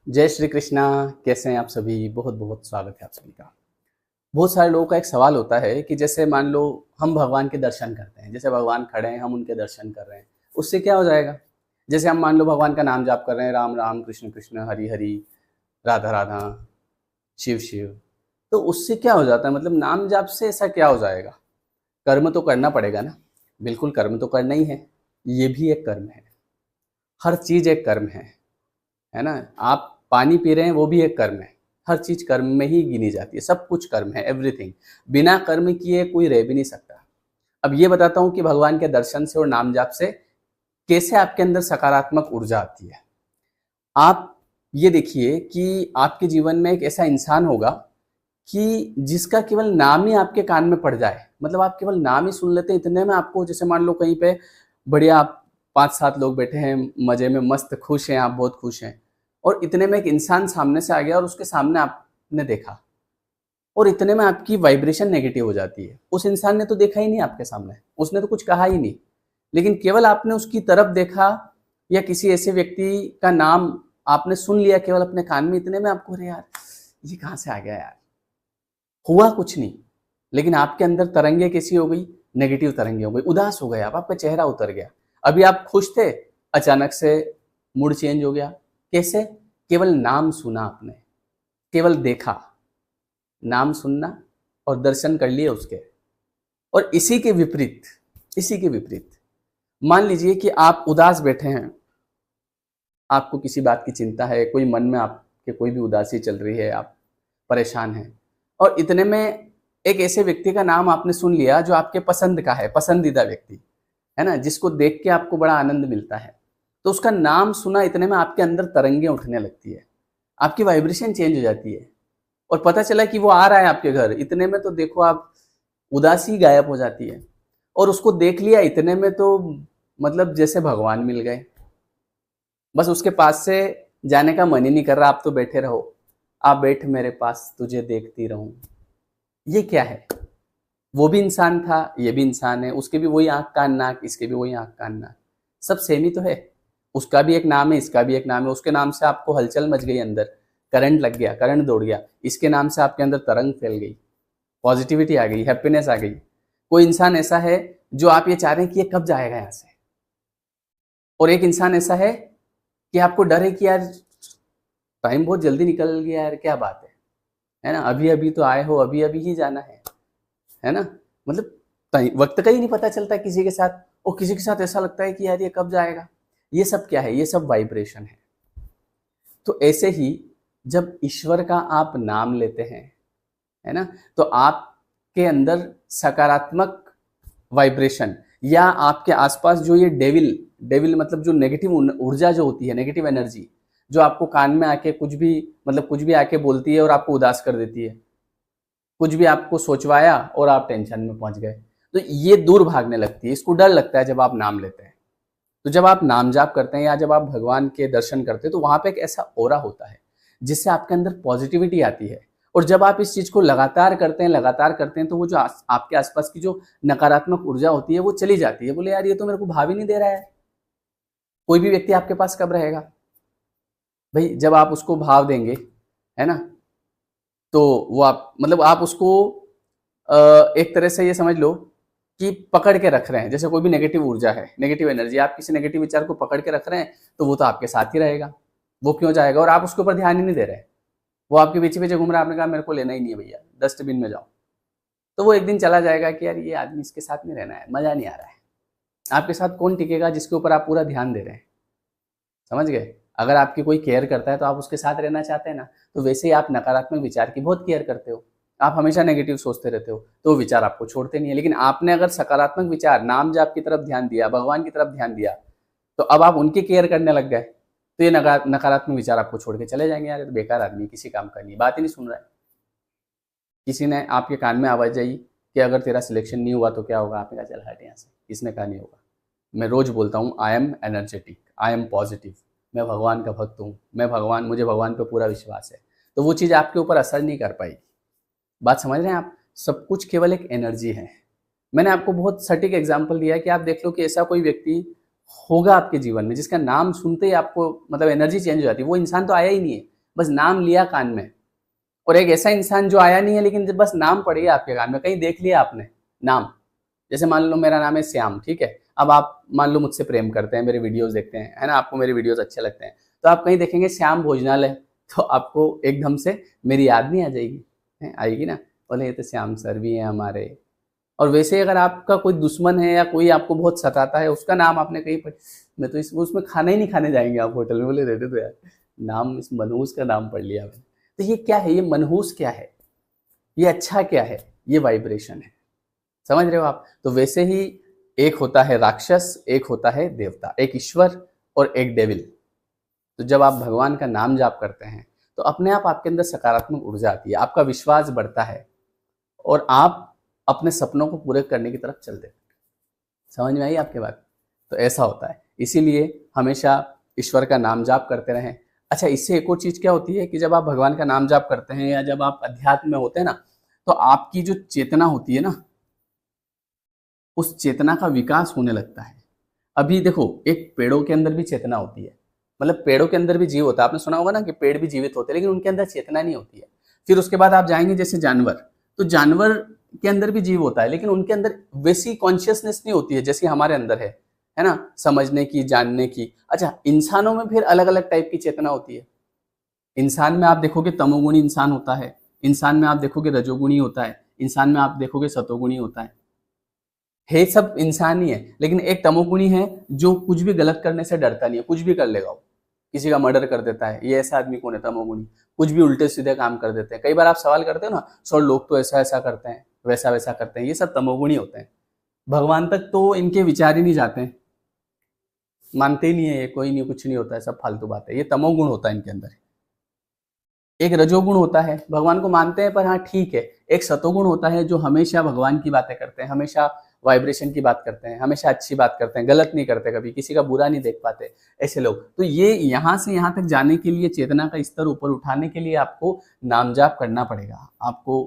जय श्री कृष्णा। कैसे हैं आप सभी? बहुत बहुत स्वागत है आप सभी का। बहुत सारे लोगों का एक सवाल होता है कि जैसे मान लो हम भगवान के दर्शन करते हैं, जैसे भगवान खड़े हैं, हम उनके दर्शन कर रहे हैं, उससे क्या हो जाएगा? जैसे हम मान लो भगवान का नाम जाप कर रहे हैं, राम राम कृष्ण कृष्ण हरि हरि, राधा राधा, शिव शिव, तो उससे क्या हो जाता है? मतलब नाम जाप से ऐसा क्या हो जाएगा? कर्म तो करना पड़ेगा ना। बिल्कुल, कर्म तो करना ही है। ये भी एक कर्म है। हर चीज एक कर्म है ना? आप पानी पी रहे हैं, वो भी एक कर्म है। हर चीज कर्म में ही गिनी जाती है, सब कुछ कर्म है, एवरीथिंग। बिना कर्म किए कोई रह भी नहीं सकता। अब ये बताता हूं कि भगवान के दर्शन से और नाम जाप से कैसे आपके अंदर सकारात्मक ऊर्जा आती है। आप ये देखिए कि आपके जीवन में एक ऐसा इंसान होगा कि जिसका केवल नाम ही आपके कान में पड़ जाए, मतलब आप केवल नाम ही सुन लेते हैं, इतने में आपको, जैसे मान लो कहीं पे बढ़िया आप 5-7 लोग बैठे हैं, मजे में मस्त खुश हैं, आप बहुत खुश हैं, और इतने में एक इंसान सामने से आ गया और उसके सामने आपने देखा, और इतने में आपकी वाइब्रेशन नेगेटिव हो जाती है। उस इंसान ने तो देखा ही नहीं आपके सामने, उसने तो कुछ कहा ही नहीं, लेकिन केवल आपने उसकी तरफ देखा, या किसी ऐसे व्यक्ति का नाम आपने सुन लिया केवल अपने कान में, इतने में आपको, अरे यार ये कहाँ से आ गया यार। हुआ कुछ नहीं, लेकिन आपके अंदर तरंगे कैसी हो गई? नेगेटिव तरंगे हो गई, उदास हो गए आप, आपका चेहरा उतर गया। अभी आप खुश थे, अचानक से मूड चेंज हो गया। कैसे? केवल नाम सुना आपने, केवल देखा, नाम सुनना और दर्शन कर लिए उसके। और इसी के विपरीत मान लीजिए कि आप उदास बैठे हैं, आपको किसी बात की चिंता है, कोई मन में आपके कोई भी उदासी चल रही है, आप परेशान हैं, और इतने में एक ऐसे व्यक्ति का नाम आपने सुन लिया जो आपके पसंद का है, पसंदीदा व्यक्ति है ना, जिसको देख के आपको बड़ा आनंद मिलता है। तो उसका नाम सुना, इतने में आपके अंदर तरंगे उठने लगती है, आपकी वाइब्रेशन चेंज हो जाती है, और पता चला कि वो आ रहा है आपके घर, इतने में तो देखो आप, उदासी गायब हो जाती है। और उसको देख लिया, इतने में तो मतलब जैसे भगवान मिल गए। बस उसके पास से जाने का मन ही नहीं कर रहा, आप तो बैठे रहो, आप बैठ मेरे पास, तुझे देखती रहूं। ये क्या है? वो भी इंसान था, ये भी इंसान है, उसके भी वही आंख कान नाक, इसके भी वही आंख कान नाक, सब सेम ही तो है। उसका भी एक नाम है, इसका भी एक नाम है। उसके नाम से आपको हलचल मच गई अंदर, करंट लग गया, करंट दौड़ गया। इसके नाम से आपके अंदर तरंग फैल गई, पॉजिटिविटी आ गई, हैप्पीनेस आ गई। कोई इंसान ऐसा है जो आप ये चाह रहे हैं कि ये कब जाएगा यहाँ से, और एक इंसान ऐसा है कि आपको डर है कि यार टाइम बहुत जल्दी निकल गया यार, क्या बात है ना, अभी अभी तो आए हो, अभी अभी ही जाना है ना। मतलब वक्त का ही नहीं पता चलता किसी के साथ, और किसी के साथ ऐसा लगता है कि यार ये कब जाएगा। ये सब क्या है? ये सब वाइब्रेशन है। तो ऐसे ही जब ईश्वर का आप नाम लेते हैं, है ना, तो आपके अंदर सकारात्मक वाइब्रेशन, या आपके आसपास जो ये डेविल डेविल मतलब जो नेगेटिव ऊर्जा जो होती है, नेगेटिव एनर्जी, जो आपको कान में आके कुछ भी, मतलब कुछ भी आके बोलती है और आपको उदास कर देती है, कुछ भी आपको सोचवाया और आप टेंशन में पहुंच गए, तो ये दूर भागने लगती है। इसको डर लगता है जब आप नाम लेते हैं। तो जब आप नाम जाप करते हैं या जब आप भगवान के दर्शन करते हैं, तो वहां पे एक ऐसा ओरा होता है जिससे आपके अंदर पॉजिटिविटी आती है। और जब आप इस चीज को लगातार करते हैं तो वो जो आपके आसपास की जो नकारात्मक ऊर्जा होती है वो चली जाती है। बोले यार ये तो मेरे को भाव ही नहीं दे रहा है। कोई भी व्यक्ति आपके पास कब रहेगा भाई? जब आप उसको भाव देंगे, है ना, तो वो आप, मतलब आप उसको एक तरह से ये समझ लो कि पकड़ के रख रहे हैं। जैसे कोई भी नेगेटिव ऊर्जा है, नेगेटिव एनर्जी, आप किसी नेगेटिव विचार को पकड़ के रख रहे हैं, तो वो तो आपके साथ ही रहेगा, वो क्यों जाएगा? और आप उसके ऊपर ध्यान ही नहीं दे रहे, वो आपके पीछे पीछे घूम रहा है। आपने कहा मेरे को लेना ही नहीं है भैया, डस्टबिन में जाओ, तो वो एक दिन चला जाएगा कि यार ये आदमी, इसके साथ नहीं रहना है, मजा नहीं आ रहा है। आपके साथ कौन टिकेगा जिसके ऊपर आप पूरा ध्यान दे रहे हैं? समझ गए? अगर आपकी कोई केयर करता है तो आप उसके साथ रहना चाहते हैं ना। तो वैसे ही आप नकारात्मक विचार की बहुत केयर करते हो, आप हमेशा नेगेटिव सोचते रहते हो, तो वो विचार आपको छोड़ते नहीं है। लेकिन आपने अगर सकारात्मक विचार, नाम जाप की तरफ ध्यान दिया, भगवान की तरफ ध्यान दिया, तो अब आप उनकी केयर करने लग गए, तो ये नकारात्मक विचार आपको छोड़ के चले जाएंगे। यार ये तो बेकार आदमी, किसी काम का नहीं, बात ही नहीं सुन रहा है। किसी ने आपके कान में आवाज आई कि अगर तेरा सिलेक्शन नहीं हुआ तो क्या होगा, आपने कहा चल हट यहाँ से, किसने कहा नहीं होगा। मैं रोज बोलता हूँ, I am energetic, I am positive, मैं भगवान का भक्त हूँ, मुझे भगवान पे पूरा विश्वास है। तो वो चीज़ आपके ऊपर असर नहीं कर पाएगी। बात समझ रहे हैं आप? सब कुछ केवल एक एनर्जी है। मैंने आपको बहुत सटीक एग्जाम्पल दिया है कि आप देख लो कि ऐसा कोई व्यक्ति होगा आपके जीवन में जिसका नाम सुनते ही आपको, मतलब एनर्जी चेंज हो जाती है। वो इंसान तो आया ही नहीं है, बस नाम लिया कान में। और एक ऐसा इंसान जो आया नहीं है लेकिन बस नाम पड़ गया आपके कान में, कहीं देख लिया आपने नाम। जैसे मान लो मेरा नाम है श्याम, ठीक है। अब आप मान लो मुझसे प्रेम करते हैं, मेरे वीडियोस देखते हैं, है ना, आपको मेरे वीडियोस अच्छे लगते हैं, तो आप कहीं देखेंगे श्याम भोजनालय, तो आपको एकदम से मेरी याद नहीं आ जाएगी, आएगी ना, बोले ये तो श्याम सर भी हैं हमारे। और वैसे अगर आपका कोई दुश्मन है या कोई आपको बहुत सताता है, उसका नाम आपने कहीं पर, मैं तो उसमें खाना ही नहीं खाने जाएंगे आप होटल में, बोले रहते तो यार नाम इस मनहूस का नाम पढ़ लिया मैंने। तो ये क्या है, ये मनहूस क्या है, ये अच्छा क्या है, ये वाइब्रेशन है, समझ रहे हो आप। तो वैसे ही एक होता है राक्षस, एक होता है देवता, एक ईश्वर और एक डेविल। तो जब आप भगवान का नाम जाप करते हैं तो अपने आप आपके अंदर सकारात्मक ऊर्जा आती है, आपका विश्वास बढ़ता है और आप अपने सपनों को पूरे करने की तरफ चलते हैं। समझ में आई आपके बात। तो ऐसा होता है, इसीलिए हमेशा ईश्वर का नाम जाप करते रहें। अच्छा, इससे एक और चीज क्या होती है कि जब आप भगवान का नाम जाप करते हैं या जब आप अध्यात्म में होते हैं ना, तो आपकी जो चेतना होती है ना, उस चेतना का विकास होने लगता है। अभी देखो, एक पेड़ों के अंदर भी चेतना होती है, मतलब पेड़ों के अंदर भी जीव होता है। आपने सुना होगा ना कि पेड़ भी जीवित होते हैं, लेकिन उनके अंदर चेतना नहीं होती है। फिर उसके बाद आप जाएंगे जैसे जानवर, तो जानवर के अंदर भी जीव होता है, लेकिन उनके अंदर वैसी कॉन्शियसनेस नहीं होती है जैसी हमारे अंदर है ना, समझने की, जानने की। अच्छा, इंसानों में फिर अलग अलग टाइप की चेतना होती है। इंसान में आप देखोगे तमोगुणी इंसान होता है, इंसान में आप देखोगे रजोगुणी होता है, इंसान में आप देखोगे सतोगुणी होता है सब इंसान ही है। लेकिन एक तमोगुणी है जो कुछ भी गलत करने से डरता नहीं है, कुछ भी कर लेगा वो, किसी का मर्डर कर देता है। ये ऐसा आदमी कौन है? तमोगुणी। कुछ भी उल्टे सीधे काम कर देते हैं। कई बार आप सवाल करते हो ना, सर लोग तो ऐसा ऐसा करते हैं, वैसा वैसा करते हैं, ये सब तमोगुणी होते हैं। भगवान तक तो इनके विचार ही नहीं जाते हैं, मानते ही नहीं है, ये कोई नहीं, कुछ नहीं होता है, सब फालतू बात है। ये तमोगुण होता है इनके अंदर। एक रजोगुण होता है, भगवान को मानते हैं पर हाँ ठीक है। एक सतोगुण होता है जो हमेशा भगवान की बातें करते हैं, हमेशा वाइब्रेशन की बात करते हैं, हमेशा अच्छी बात करते हैं, गलत नहीं करते, कभी किसी का बुरा नहीं देख पाते, ऐसे लोग। तो ये यहाँ से यहाँ तक जाने के लिए, चेतना का स्तर ऊपर उठाने के लिए आपको नाम जाप करना पड़ेगा, आपको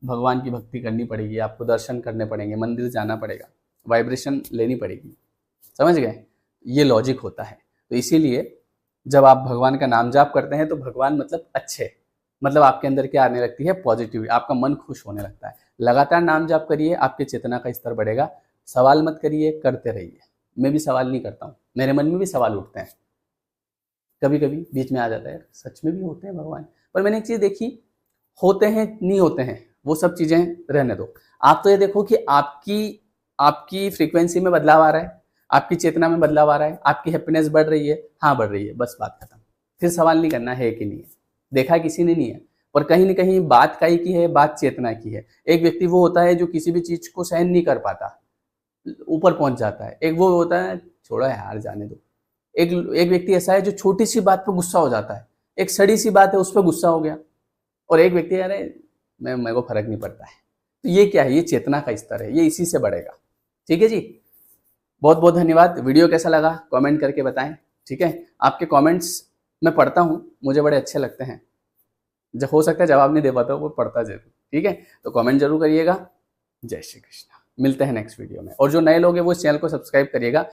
भगवान की भक्ति करनी पड़ेगी, आपको दर्शन करने पड़ेंगे, मंदिर जाना पड़ेगा, वाइब्रेशन लेनी पड़ेगी। समझ गए? ये लॉजिक होता है। तो इसीलिए जब आप भगवान का नाम जाप करते हैं तो भगवान मतलब अच्छे, मतलब आपके अंदर क्या आने लगती है? पॉजिटिव, आपका मन खुश होने लगता है। लगातार नाम जाप करिए, आपके चेतना का स्तर बढ़ेगा। सवाल मत करिए, करते रहिए। मैं भी सवाल नहीं करता हूँ, मेरे मन में भी सवाल उठते हैं, कभी कभी बीच में आ जाता है, सच में भी होते हैं भगवान। पर मैंने एक चीज देखी, होते हैं नहीं होते हैं, वो सब चीजें रहने दो। आप तो ये देखो कि आपकी फ्रीक्वेंसी में बदलाव आ रहा है, आपकी चेतना में बदलाव आ रहा है, आपकी हैप्पीनेस बढ़ रही है, हाँ बढ़ रही है, बस बात खत्म। फिर सवाल नहीं करना है कि नहीं है, देखा किसी ने नहीं है। और कहीं ना कहीं बात काई की है, बात चेतना की है। एक व्यक्ति वो होता है जो किसी भी चीज को सहन नहीं कर पाता, ऊपर पहुंच जाता है। एक वो होता है छोड़ो यार जाने दो। एक व्यक्ति ऐसा है जो छोटी सी बात पर गुस्सा हो जाता है, एक सड़ी सी बात है उस पर गुस्सा हो गया। और एक व्यक्ति अरे मेरे को फर्क नहीं पड़ता है। तो ये क्या है? ये चेतना का स्तर है, ये इसी से बढ़ेगा। ठीक है जी, बहुत बहुत धन्यवाद। वीडियो कैसा लगा कमेंट करके बताएं। ठीक है, आपके कमेंट्स मैं पढ़ता हूँ, मुझे बड़े अच्छे लगते हैं। जब हो सकता है जवाब नहीं दे पाता हूँ, वो पढ़ता जरूर। ठीक है, तो कमेंट जरूर करिएगा। जय श्री कृष्ण। मिलते हैं नेक्स्ट वीडियो में। और जो नए लोग हैं वो इस चैनल को सब्सक्राइब करिएगा।